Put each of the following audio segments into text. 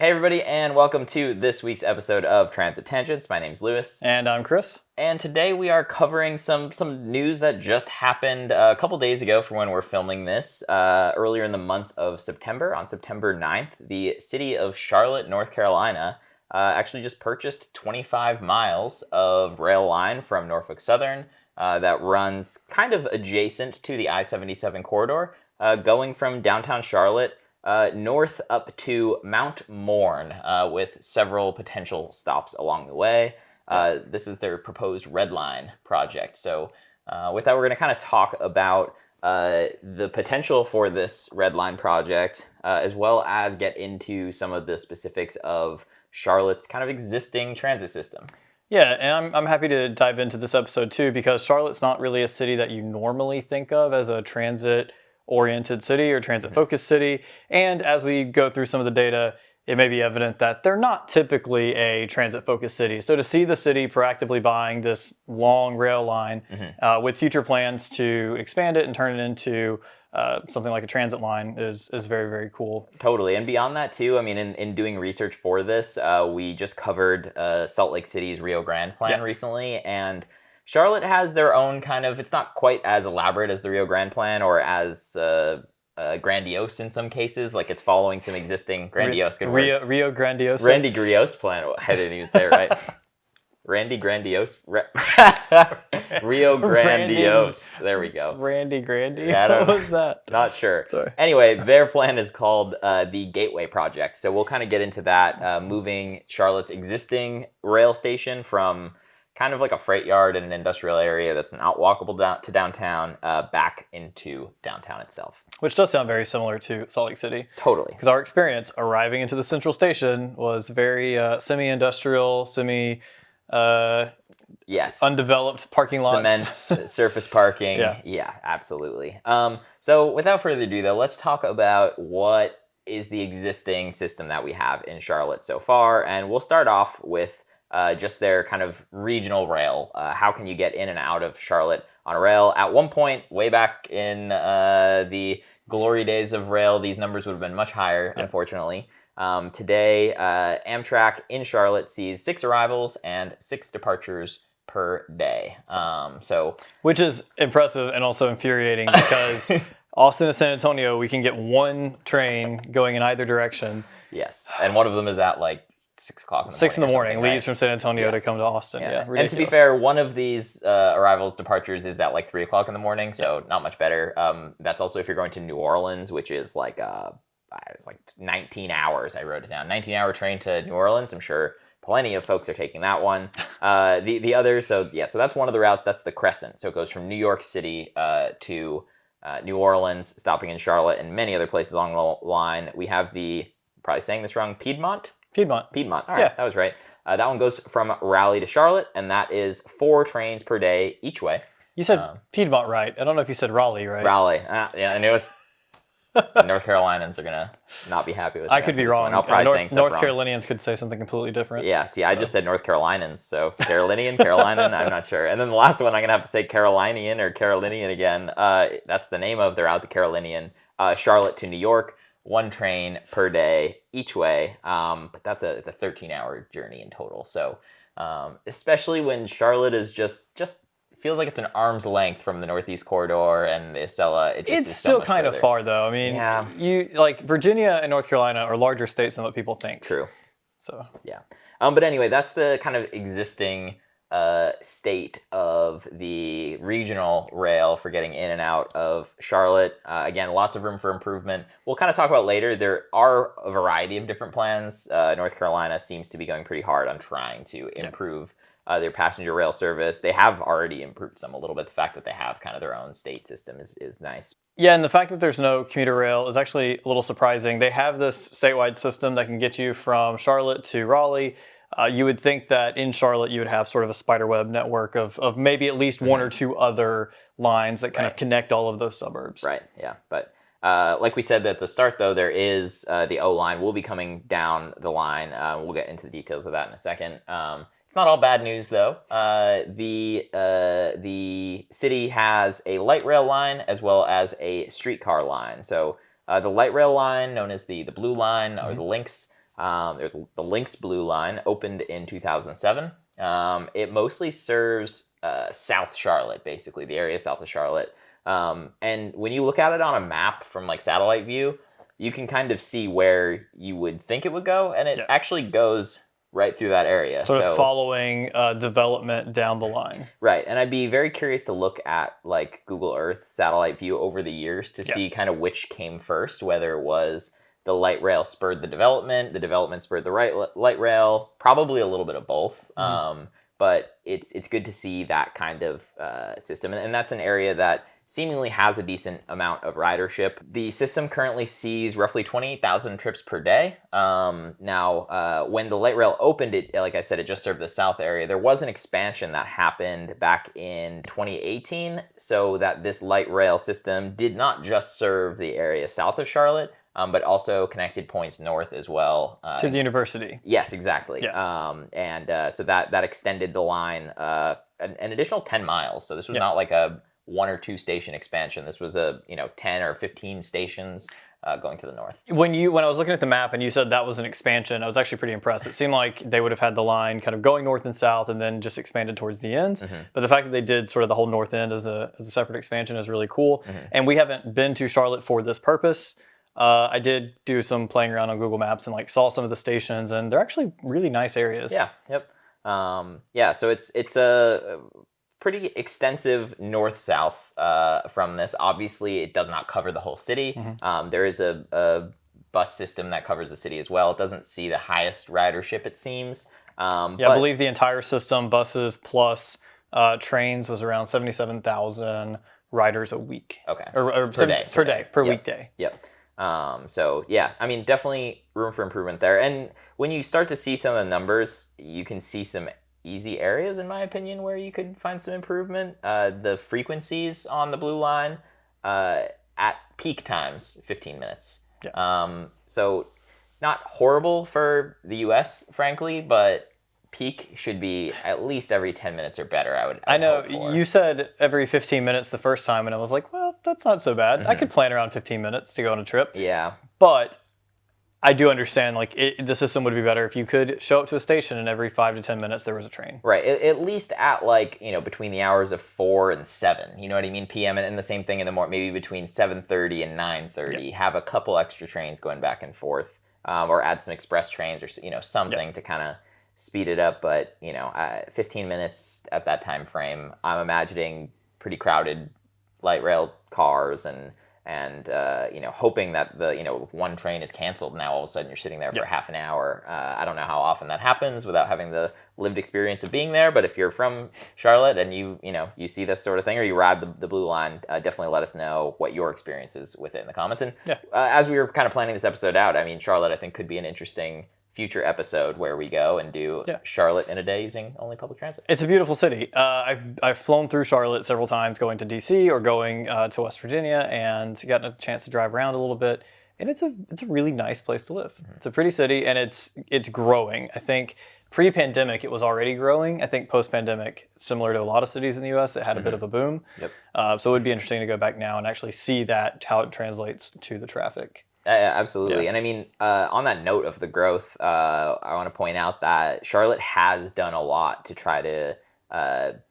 Hey everybody, and welcome to this week's episode of Transit Tangents. My name's Lewis. And I'm Chris. And today we are covering some news that just happened a couple days ago from when we're filming this. Earlier in the month of September, on September 9th, the city of Charlotte, North Carolina, actually just purchased 25 miles of rail line from Norfolk Southern that runs kind of adjacent to the I-77 corridor, going from downtown Charlotte north up to Mount Morn, with several potential stops along the way. This is their proposed Red Line project. So with that, we're going to kind of talk about the potential for this Red Line project, as well as get into some of the specifics of Charlotte's kind of existing transit system. Yeah, and I'm happy to dive into this episode too, because Charlotte's not really a city that you normally think of as a transit-oriented city or transit-focused city. And as we go through some of the data, it may be evident that they're not typically a transit-focused city. So to see the city proactively buying this long rail line with future plans to expand it and turn it into something like a transit line is very, very cool. Totally. And beyond that too, I mean, in doing research for this, we just covered Salt Lake City's Rio Grande plan recently, and Charlotte has their own kind of, it's not quite as elaborate as the Rio Grande plan or as grandiose in some cases, like it's following some existing grandiose. Rio Grandiose. Randy Grandiose plan. I didn't even say it right. Randy Grandiose. Rio Grandiose. There we go. Randy Grandy? Yeah, what was that? Not sure. Sorry. Anyway, their plan is called the Gateway Project. So we'll kind of get into that, moving Charlotte's existing rail station from kind of like a freight yard in an industrial area that's not walkable to downtown, back into downtown itself. Which does sound very similar to Salt Lake City. Totally. Because our experience arriving into the central station was very semi-industrial, undeveloped parking lots. Cement, surface parking. Yeah, absolutely. So without further ado, though, let's talk about what is the existing system that we have in Charlotte so far. And we'll start off with just their kind of regional rail. How can you get in and out of Charlotte on a rail? At one point, way back in the glory days of rail, these numbers would have been much higher, unfortunately. Today, Amtrak in Charlotte sees 6 arrivals and 6 departures per day. Which is impressive and also infuriating because Austin to San Antonio, we can get one train going in either direction. Yes, and one of them is at like 6 o'clock in the morning. 6 in the morning, leaves from San Antonio to come to Austin. Yeah, and to be fair, one of these arrivals, departures is at like 3 o'clock in the morning, so not much better. That's also if you're going to New Orleans, which is like it's like 19 hours. I wrote it down. 19-hour train to New Orleans. I'm sure plenty of folks are taking that one. The other, so that's one of the routes. That's the Crescent. So it goes from New York City to New Orleans, stopping in Charlotte and many other places along the line. We have the, probably saying this wrong, Piedmont. All right, that was right. That one goes from Raleigh to Charlotte, and that is 4 trains per day each way. You said Piedmont right. I don't know if you said Raleigh right. Raleigh. Yeah, I knew it was... North Carolinians are going to not be happy with that. I could be wrong. I'll probably saying North wrong. Carolinians could say something completely different. Yeah, see, I just said North Carolinians, so Carolinian, I'm not sure. And then the last one, I'm going to have to say Carolinian or Carolinian again. That's the name of, they're out the Carolinian. Charlotte to New York, 1 train per day each way. But it's a 13-hour journey in total. So especially when Charlotte is just feels like it's an arm's length from the Northeast Corridor and the Acela. It's still kind of far, though. I mean, you like Virginia and North Carolina are larger states than what people think. True. So yeah. But anyway, that's the kind of existing state of the regional rail for getting in and out of Charlotte. Again, lots of room for improvement. We'll kind of talk about later. There are a variety of different plans. North Carolina seems to be going pretty hard on trying to improve their passenger rail service. They have already improved some a little bit. The fact that they have kind of their own state system is nice. Yeah, and the fact that there's no commuter rail is actually a little surprising. They have this statewide system that can get you from Charlotte to Raleigh. You would think that in Charlotte you would have sort of a spiderweb network of maybe at least 1 or 2 other lines that kind of connect all of those suburbs. Right, yeah. But like we said at the start, though, there is the O line will be coming down the line. We'll get into the details of that in a second. It's not all bad news, though. The city has a light rail line as well as a streetcar line. So the light rail line, known as the Blue Line or the Lynx The Lynx Blue Line opened in 2007. It mostly serves South Charlotte, basically the area south of Charlotte. And when you look at it on a map from like satellite view, you can kind of see where you would think it would go, and it actually goes right through that area. Sort of following development down the line. Right, and I'd be very curious to look at like Google Earth satellite view over the years to see kind of which came first, whether it was the light rail spurred the development spurred the light rail, probably a little bit of both. But it's good to see that kind of system, and that's an area that seemingly has a decent amount of ridership. The system currently sees roughly 28,000 trips per day. Now, when the light rail opened, it, like I said, it just served the south area. There was an expansion that happened back in 2018, so that this light rail system did not just serve the area south of Charlotte, but also connected points north as well. To the university. Yes, exactly. So that extended the line an additional 10 miles. So this was not like a 1 or 2 station expansion. This was a 10 or 15 stations going to the north. When I was looking at the map and you said that was an expansion, I was actually pretty impressed. It seemed like they would have had the line kind of going north and south and then just expanded towards the ends. But the fact that they did sort of the whole north end as a separate expansion is really cool. And we haven't been to Charlotte for this purpose. I did do some playing around on Google Maps and like saw some of the stations, and they're actually really nice areas. Yeah. Yep. So it's a pretty extensive north-south from this. Obviously, it does not cover the whole city. There is a bus system that covers the city as well. It doesn't see the highest ridership, it seems. I believe the entire system, buses plus trains, was around 77,000 riders a week. Okay. Or per weekday. Yep. I mean, definitely room for improvement there. And when you start to see some of the numbers, you can see some easy areas, in my opinion, where you could find some improvement. The frequencies on the Blue Line at peak times, 15 minutes. So not horrible for the US, frankly, but peak should be at least every 10 minutes or better, I know you said every 15 minutes the first time, and I was like, well, that's not so bad. I could plan around 15 minutes to go on a trip. Yeah. But I do understand, like, the system would be better if you could show up to a station and every 5 to 10 minutes there was a train. Right. At least at, like, between the hours of 4 and 7, you know what I mean? PM, and the same thing in the morning, maybe between 7:30 and 9:30, have a couple extra trains going back and forth, or add some express trains or, something to kind of speed it up. But 15 minutes at that time frame, I'm imagining pretty crowded light rail cars and hoping that if one train is canceled, now all of a sudden you're sitting there for half an hour. I don't know how often that happens without having the lived experience of being there, but if you're from Charlotte and you see this sort of thing, or you ride the Blue Line, definitely let us know what your experience is with it in the comments. And as we were kind of planning this episode out, I mean, Charlotte, I think, could be an interesting future episode where we go and do Charlotte in a day using only public transit. It's a beautiful city. I've flown through Charlotte several times going to DC or going to West Virginia, and gotten a chance to drive around a little bit. And it's a really nice place to live. It's a pretty city, and it's growing. I think pre-pandemic it was already growing. I think post-pandemic, similar to a lot of cities in the U.S., it had a bit of a boom. So it would be interesting to go back now and actually see how it translates to the traffic. Absolutely. And I mean, on that note of the growth, I want to point out that Charlotte has done a lot to try to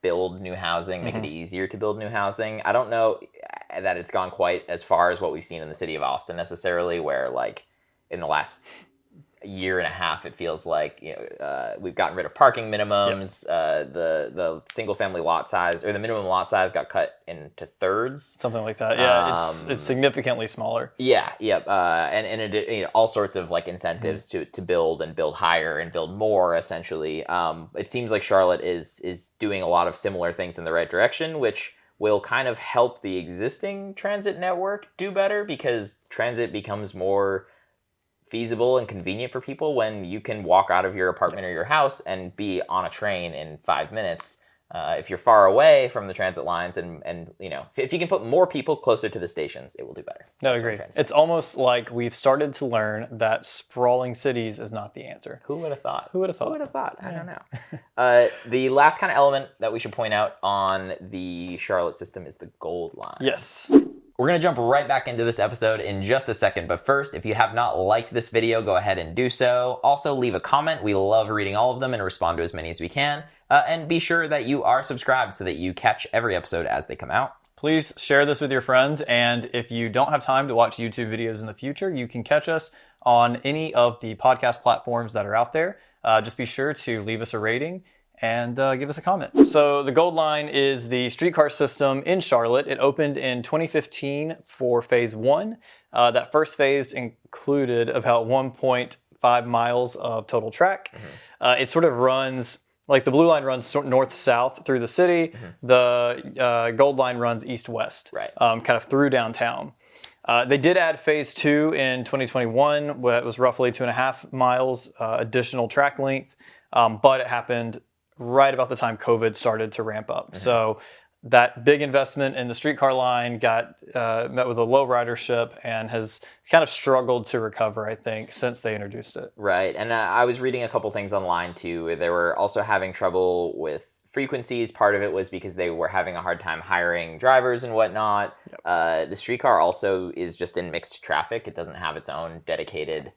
build new housing, make it easier to build new housing. I don't know that it's gone quite as far as what we've seen in the city of Austin necessarily, where like in the last year and a half, it feels like we've gotten rid of parking minimums. The single family lot size, or the minimum lot size, got cut into thirds, something like that. Yeah, it's significantly smaller. And all sorts of like incentives to build and build higher and build more. Essentially, it seems like Charlotte is doing a lot of similar things in the right direction, which will kind of help the existing transit network do better, because transit becomes more feasible and convenient for people when you can walk out of your apartment or your house and be on a train in 5 minutes. If you're far away from the transit lines, and if you can put more people closer to the stations, it will do better. No, I agree. It's almost like we've started to learn that sprawling cities is not the answer. Who would have thought? Who would have thought? I don't know. The last kind of element that we should point out on the Charlotte system is the Gold Line. Yes. We're going to jump right back into this episode in just a second, but first, if you have not liked this video, go ahead and do so. Also, leave a comment. We love reading all of them and respond to as many as we can. And be sure that you are subscribed so that you catch every episode as they come out. Please share this with your friends, and if you don't have time to watch YouTube videos in the future, you can catch us on any of the podcast platforms that are out there. Just be sure to leave us a rating and give us a comment. So the Gold Line is the streetcar system in Charlotte. It opened in 2015 for phase 1. That first phase included about 1.5 miles of total track. It sort of runs, like the Blue Line runs north-south through the city. The Gold Line runs east-west, Right. Kind of through downtown. They did add phase 2 in 2021, where it was roughly 2.5 miles additional track length, but it happened right about the time COVID started to ramp up. So that big investment in the streetcar line got met with a low ridership and has kind of struggled to recover, I think, since they introduced it. Right, and I was reading a couple things online too. They were also having trouble with frequencies. Part of it was because they were having a hard time hiring drivers and whatnot. The streetcar also is just in mixed traffic. It doesn't have its own dedicated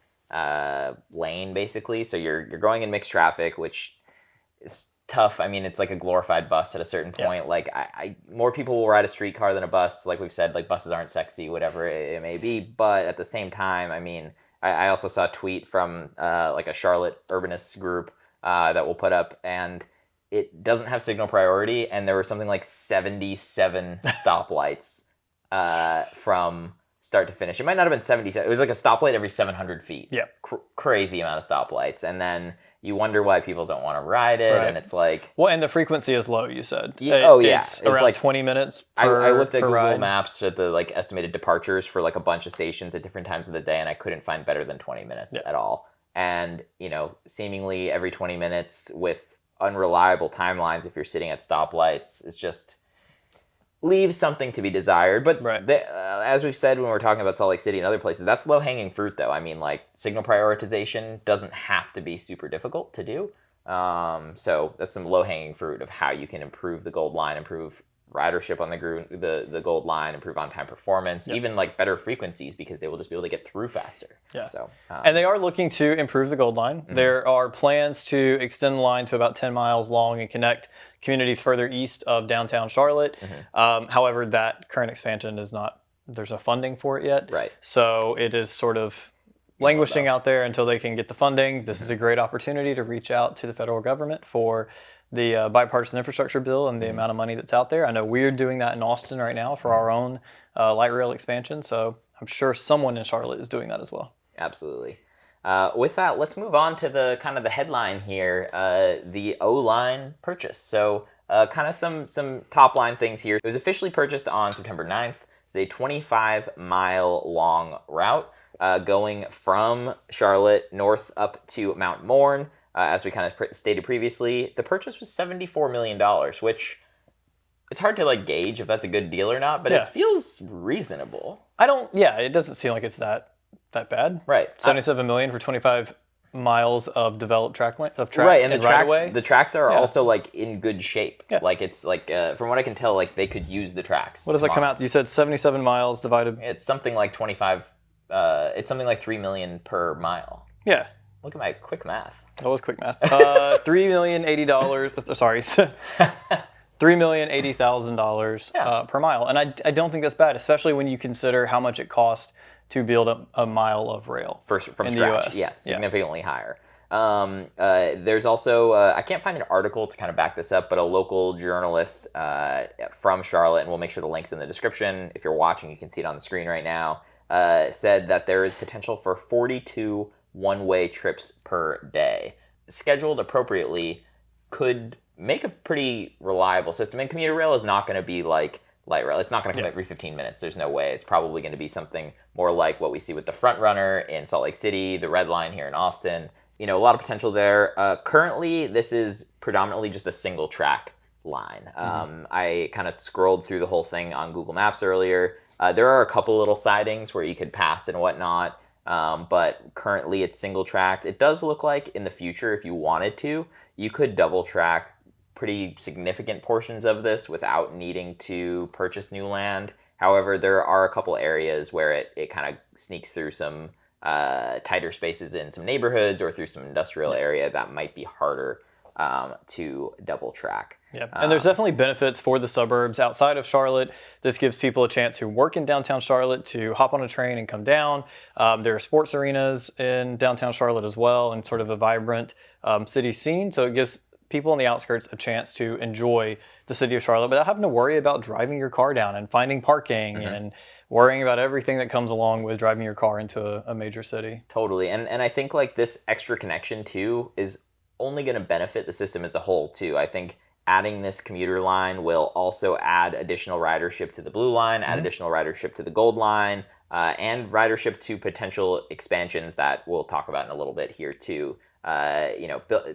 lane, basically. So you're going in mixed traffic, which is tough. I mean, it's like a glorified bus at a certain point. Like, I more people will ride a streetcar than a bus. Like we've said, like buses aren't sexy, whatever it may be. But at the same time, I mean, I also saw a tweet from like a Charlotte urbanists group that we'll put up, and it doesn't have signal priority, and there were something like 77 stoplights from start to finish. It might not have been 77. It was like a stoplight every 700 feet. Yeah. Crazy amount of stoplights. And then you wonder why people don't want to ride it. Right. And it's like... Well, and the frequency is low, you said. It's around like 20 minutes per I looked at per Google ride. Maps at the like estimated departures for like a bunch of stations at different times of the day, and I couldn't find better than 20 minutes at all. And, you know, seemingly every 20 minutes with unreliable timelines, if you're sitting at stoplights, is just... leaves something to be desired. But as we've said when we're talking about Salt Lake City and other places, that's low-hanging fruit, though. I mean, like, signal prioritization doesn't have to be super difficult to do. So that's some low-hanging fruit of how you can improve the Gold Line, improve ridership on the Gold Line, improve on-time performance, even like better frequencies, because they will just be able to get through faster. Yeah. So, and they are looking to improve the Gold Line. There are plans to extend the line to about 10 miles long and connect communities further east of downtown Charlotte. However, that current expansion is not, there's no funding for it yet. Right. So it is sort of languishing out there until they can get the funding. This is a great opportunity to reach out to the federal government for the bipartisan infrastructure bill and the amount of money that's out there. I know we're doing that in Austin right now for our own light rail expansion. So I'm sure someone in Charlotte is doing that as well. Absolutely. With that, let's move on to the kind of the headline here, the O-Line purchase. So kind of some top line things here. It was officially purchased on September 9th. It's a 25-mile long route going from Charlotte north up to Mount Morn. As we kind of stated previously, the purchase was $74 million, which it's hard to like gauge if that's a good deal or not, but it feels reasonable. It doesn't seem like it's that bad. Right. 77 million for 25 miles of developed track length of track. Right, and the tracks are also like in good shape. Like it's like from what I can tell, like they could use the tracks. What does that come out? You said 77 miles divided. It's something like 25. It's something like 3 million per mile. Yeah. Look at my quick math. That was quick math. $3,080,000. Sorry. $3,080,000 per mile, and I don't think that's bad, especially when you consider how much it costs to build a mile of rail from in scratch. the US. Yes, significantly higher. There's also I can't find an article to kind of back this up, but a local journalist from Charlotte, and we'll make sure the link's in the description. If you're watching, you can see it on the screen right now. Said that there is potential for 42 one-way trips per day. Scheduled appropriately could make a pretty reliable system. And commuter rail is not going to be like light rail. It's not going to come every 15 minutes. There's no way. It's probably going to be something more like what we see with the Front Runner in Salt Lake City, the Red Line here in Austin. You know, a lot of potential there. Currently, this is predominantly just a single track line. I kind of scrolled through the whole thing on Google Maps earlier. There are a couple little sidings where you could pass and whatnot. But currently it's single tracked. It does look like in the future, if you wanted to, you could double track pretty significant portions of this without needing to purchase new land However, there are a couple areas where it kind of sneaks through some tighter spaces in some neighborhoods or through some industrial area that might be harder to double track. Yeah, and there's definitely benefits for the suburbs outside of Charlotte. This gives people a chance who work in downtown Charlotte to hop on a train and come down. There are sports arenas in downtown Charlotte as well, and sort of a vibrant city scene. So it gives people on the outskirts a chance to enjoy the city of Charlotte without having to worry about driving your car down and finding parking and worrying about everything that comes along with driving your car into a major city. Totally. And I think like this extra connection too is only going to benefit the system as a whole too. I think adding this commuter line will also add additional ridership to the Blue Line, add additional ridership to the Gold Line, and ridership to potential expansions that we'll talk about in a little bit here too.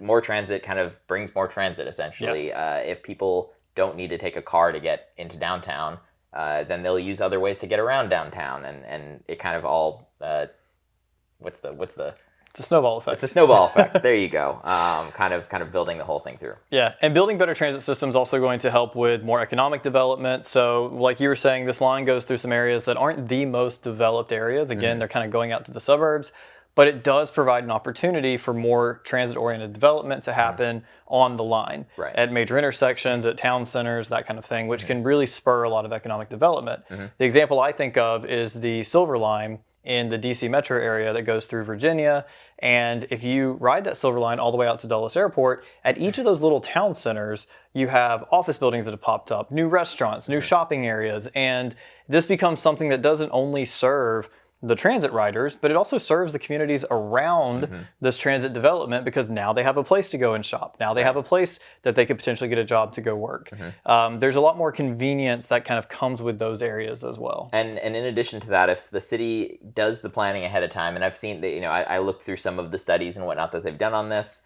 More transit kind of brings more transit essentially. Yep. If people don't need to take a car to get into downtown, then they'll use other ways to get around downtown, and it kind of all what's the It's a snowball effect. It's a snowball effect. There you go. Kind of building the whole thing through. Yeah, and building better transit systems also going to help with more economic development. So, like you were saying, this line goes through some areas that aren't the most developed areas. Again, they're kind of going out to the suburbs, but it does provide an opportunity for more transit-oriented development to happen on the line, at major intersections, at town centers, that kind of thing, which can really spur a lot of economic development. The example I think of is the Silver Line in the DC metro area that goes through Virginia. And if you ride that Silver Line all the way out to Dulles Airport, at each of those little town centers, you have office buildings that have popped up, new restaurants, new shopping areas. And this becomes something that doesn't only serve the transit riders, but it also serves the communities around this transit development, because now they have a place to go and shop. Now they have a place that they could potentially get a job to go work. There's a lot more convenience that kind of comes with those areas as well. And in addition to that, if the city does the planning ahead of time, and I've seen that, I looked through some of the studies and whatnot that they've done on this,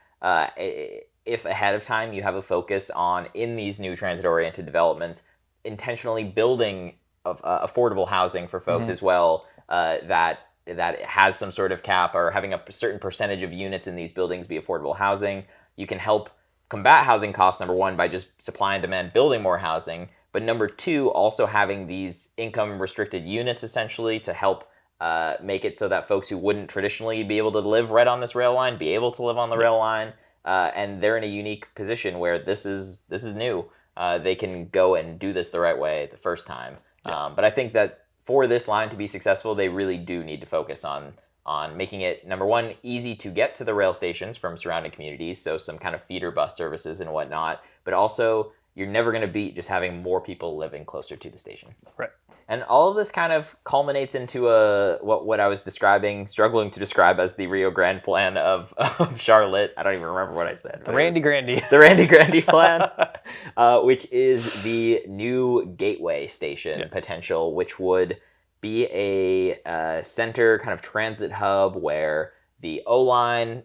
if ahead of time you have a focus on, in these new transit-oriented developments, intentionally building affordable housing for folks as well, that has some sort of cap, or having a certain percentage of units in these buildings be affordable housing, you can help combat housing costs, number one, by just supply and demand building more housing, but number two, also having these income restricted units essentially to help make it so that folks who wouldn't traditionally be able to live right on this rail line be able to live on the rail line, and they're in a unique position where this is new. They can go and do this the right way the first time. But I think that for this line to be successful, they really do need to focus on making it, number one, easy to get to the rail stations from surrounding communities, so some kind of feeder bus services and whatnot, but also you're never going to beat just having more people living closer to the station. Right. And all of this kind of culminates into what I was struggling to describe as the Rio Grande plan of Charlotte. I don't even remember what I said. The Randy Grandy. The Randy Grandy plan, which is the new gateway station potential, which would be a center kind of transit hub where the O-Line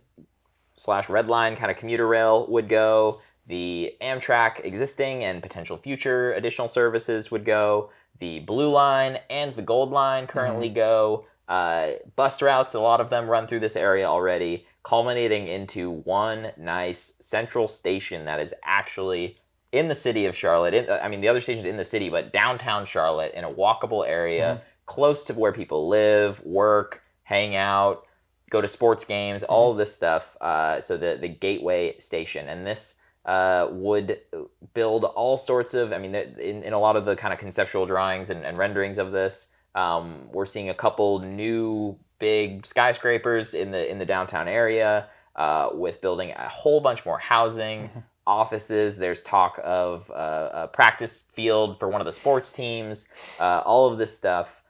/ Red Line kind of commuter rail would go, the Amtrak existing and potential future additional services would go, the Blue Line and the Gold Line currently go. Bus routes, a lot of them run through this area already, culminating into one nice central station that is actually in the city of Charlotte. The other station's in the city, but downtown Charlotte, in a walkable area, close to where people live, work, hang out, go to sports games, all of this stuff. So the gateway station. And this would build all sorts of, in a lot of the kind of conceptual drawings and renderings of this, we're seeing a couple new big skyscrapers in the downtown area, with building a whole bunch more housing, offices. There's talk of a practice field for one of the sports teams, all of this stuff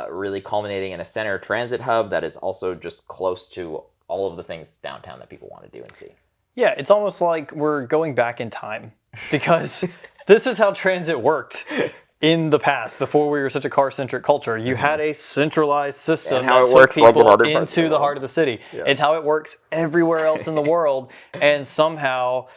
really culminating in a center transit hub that is also just close to all of the things downtown that people want to do and see. Yeah, it's almost like we're going back in time, because this is how transit worked in the past, before we were such a car-centric culture. You had a centralized system that took people into the heart of the city. Yeah. It's how it works everywhere else in the world, and somehow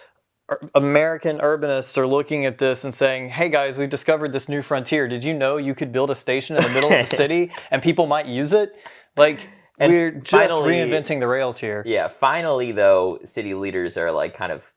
American urbanists are looking at this and saying, hey guys, we've discovered this new frontier. Did you know you could build a station in the middle of the city and people might use it? And we're just reinventing the rails here. Yeah, finally, though, city leaders are kind of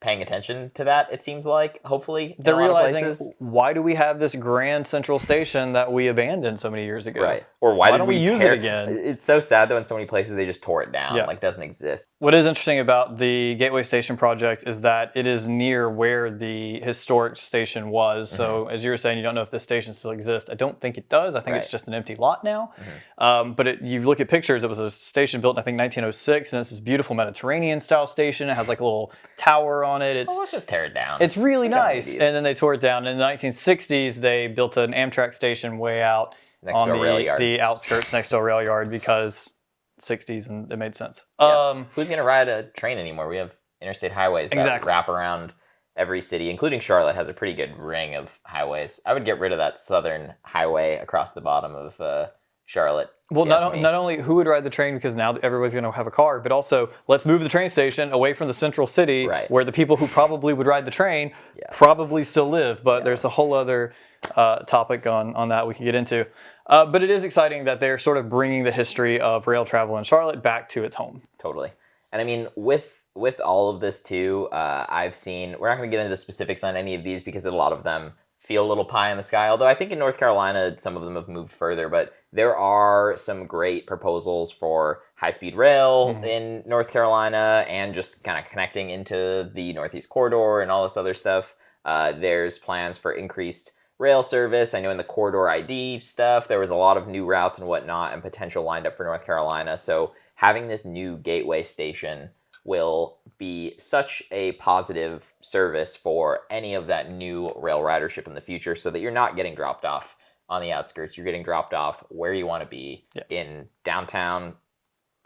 paying attention to that, it seems like, hopefully. They're realizing, places. why do we have this grand central station that we abandoned so many years ago? Right. Or why don't we use it again? It's so sad, though, in so many places they just tore it down. Yeah. Like, it doesn't exist. What is interesting about the Gateway Station project is that it is near where the historic station was. So as you were saying, you don't know if this station still exists. I don't think it does. I think it's just an empty lot now. But you look at pictures, it was a station built in, I think, 1906, and it's this beautiful Mediterranean-style station. It has like a little tower on it. Let's just tear it down. It's really nice. And then they tore it down. In the 1960s, they built an Amtrak station way out next on to a rail yard. the outskirts next to a rail yard because 60s and it made sense. Who's going to ride a train anymore? We have interstate highways that wrap around every city, including Charlotte has a pretty good ring of highways. I would get rid of that southern highway across the bottom of Charlotte. Well, not only who would ride the train, because now everybody's going to have a car, but also let's move the train station away from the central city where the people who probably would ride the train probably still live. But there's a whole other topic on that we can get into. But it is exciting that they're sort of bringing the history of rail travel in Charlotte back to its home. Totally. And I mean, with all of this too, I've seen, we're not going to get into the specifics on any of these because a lot of them feel a little pie in the sky. Although I think in North Carolina, some of them have moved further, but there are some great proposals for high-speed rail in North Carolina and just kind of connecting into the Northeast Corridor and all this other stuff. There's plans for increased rail service. I know in the corridor ID stuff, there was a lot of new routes and whatnot and potential lined up for North Carolina. So having this new gateway station will be such a positive service for any of that new rail ridership in the future so that you're not getting dropped off on the outskirts. You're getting dropped off where you want to be in downtown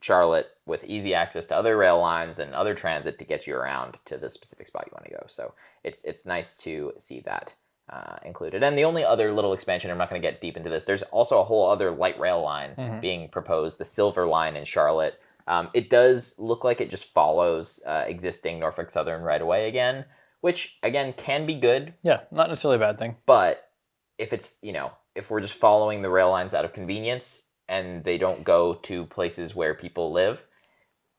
Charlotte with easy access to other rail lines and other transit to get you around to the specific spot you want to go. So it's nice to see that included. And the only other little expansion, I'm not going to get deep into this, there's also a whole other light rail line being proposed, the Silver Line in Charlotte. It does look like it just follows existing Norfolk Southern right away again, which again can be good. Yeah, not necessarily a bad thing. But if it's, if we're just following the rail lines out of convenience and they don't go to places where people live,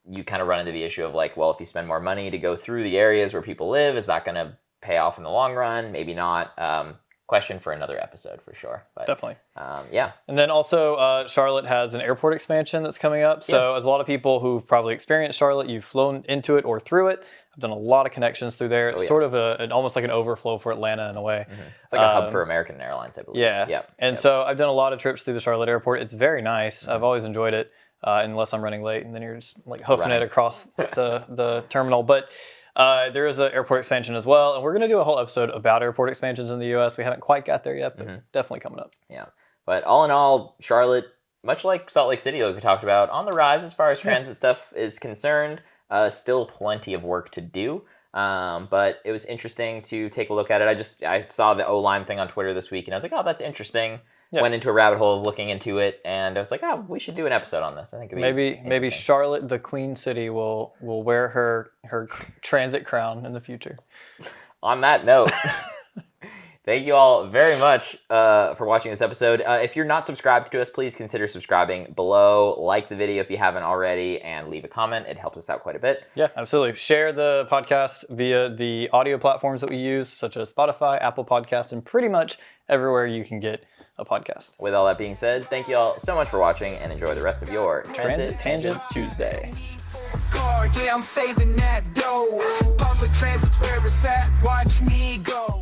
you kind of run into the issue of like, well, if you spend more money to go through the areas where people live, is that going to pay off in the long run? Maybe not. Question for another episode for sure. But, definitely. Yeah. And then also Charlotte has an airport expansion that's coming up. So as a lot of people who've probably experienced Charlotte, you've flown into it or through it. I've done a lot of connections through there. It's sort of almost like an overflow for Atlanta in a way. It's like a hub for American Airlines, I believe. Yeah. And so I've done a lot of trips through the Charlotte airport. It's very nice. I've always enjoyed it, unless I'm running late and then you're just like hoofing it across the terminal. But there is an airport expansion as well, and we're going to do a whole episode about airport expansions in the U.S. We haven't quite got there yet, but definitely coming up. Yeah, but all in all, Charlotte, much like Salt Lake City, like we talked about, on the rise as far as transit stuff is concerned. Still plenty of work to do, but it was interesting to take a look at it. I saw the O-line thing on Twitter this week, and I was like, oh, that's interesting. Yeah. Went into a rabbit hole of looking into it, and I was like, oh, we should do an episode on this. I think it'd be maybe Charlotte, the Queen City, will wear her transit crown in the future. On that note, thank you all very much for watching this episode. If you're not subscribed to us, please consider subscribing below. Like the video if you haven't already, and leave a comment. It helps us out quite a bit. Yeah, absolutely. Share the podcast via the audio platforms that we use, such as Spotify, Apple Podcasts, and pretty much everywhere you can get a podcast. With all that being said, thank you all so much for watching and enjoy the rest of your Transit Tangents Tuesday. Yeah, I'm saving that dough. Public transit's where it's at. Watch me go.